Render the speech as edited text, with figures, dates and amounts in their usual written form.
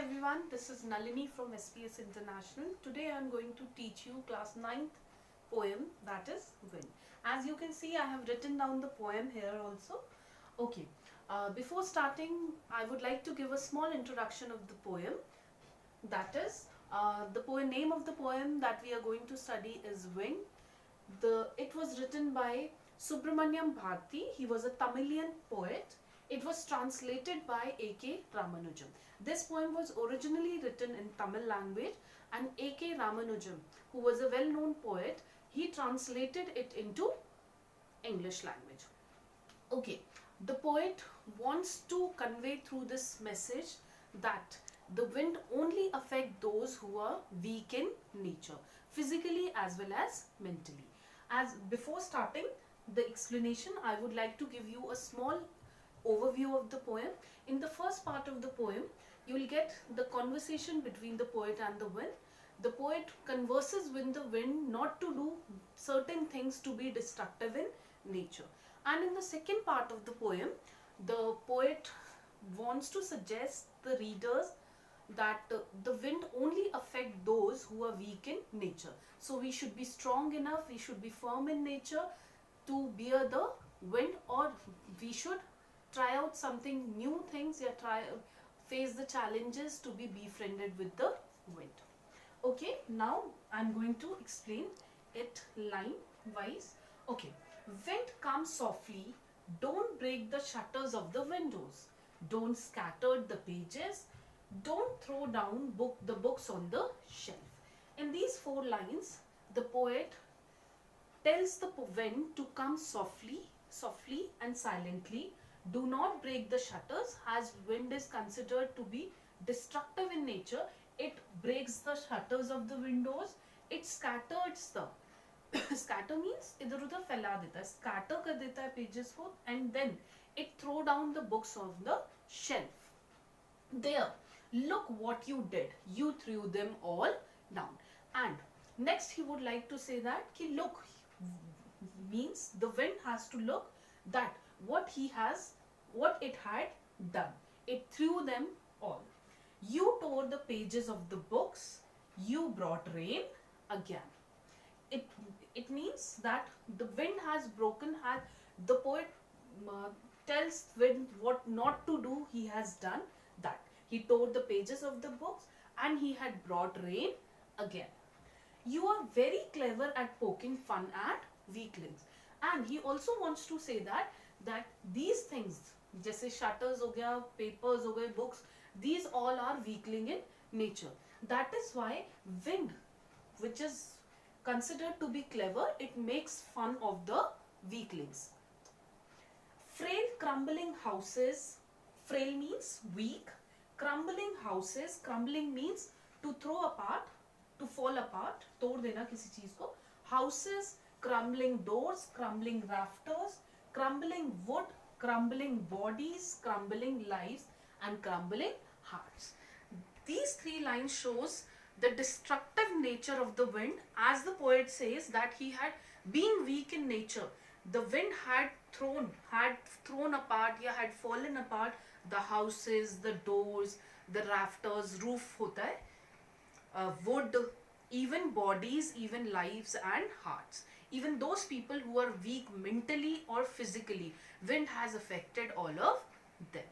everyone, this is Nalini from SPS International. Today I am going to teach you class 9th poem, that is Wind. As you can see, I have written down the poem here also. Okay, before starting, I would like to give a small introduction of the poem. That is, the name of the poem that we are going to study is Wind. It was written by Subramaniam Bharati. He was a Tamilian poet. It was translated by A.K. Ramanujam. This poem was originally written in Tamil language, and A.K. Ramanujam, who was a well-known poet, he translated it into English language. Okay, the poet wants to convey through this message that the wind only affects those who are weak in nature, physically as well as mentally. As before starting the explanation, I would like to give you a small overview of the poem. In the first part of the poem, you will get the conversation between the poet and the wind. The poet converses with the wind not to do certain things to be destructive in nature. And in the second part of the poem, the poet wants to suggest the readers that the wind only affects those who are weak in nature. So we should be strong enough, we should be firm in nature to bear the wind, or we should try out something new things, face the challenges to be befriended with the wind. Okay, now I'm going to explain it line wise. Okay, wind comes softly, don't break the shutters of the windows, don't scatter the pages, don't throw down the books on the shelf. In these 4 lines, the poet tells the wind to come softly and silently. Do not break the shutters, as wind is considered to be destructive in nature. It breaks the shutters of the windows. It scatters the scatter means इधर उधर फैला देता है, scatter कर देता है pages को, and then it throw down the books on the shelf. There, look what you did. You threw them all down. And next he would like to say that ki look means the wind has to look that what it had done. It threw them all. You tore the pages of the books. You brought rain again. It means that the wind has broken. The poet tells wind what not to do. He has done that. He tore the pages of the books and he had brought rain again. You are very clever at poking fun at weaklings. And he also wants to say that these things, जैसे shutters हो गया, papers हो गए, books, these all are weakling in nature. That is why wind, which is considered to be clever, it makes fun of the weaklings. Frail crumbling houses, frail means weak, crumbling houses, crumbling means to throw apart, to fall apart, तोड़ देना किसी चीज को. Houses, crumbling doors, crumbling rafters, crumbling wood, crumbling bodies, crumbling lives, and crumbling hearts. These 3 lines shows the destructive nature of the wind, as the poet says that he had been weak in nature. The wind had thrown apart, had fallen apart the houses, the doors, the rafters, roof hota hai, wood, even bodies, even lives and hearts. Even those people who are weak mentally or physically, wind has affected all of them.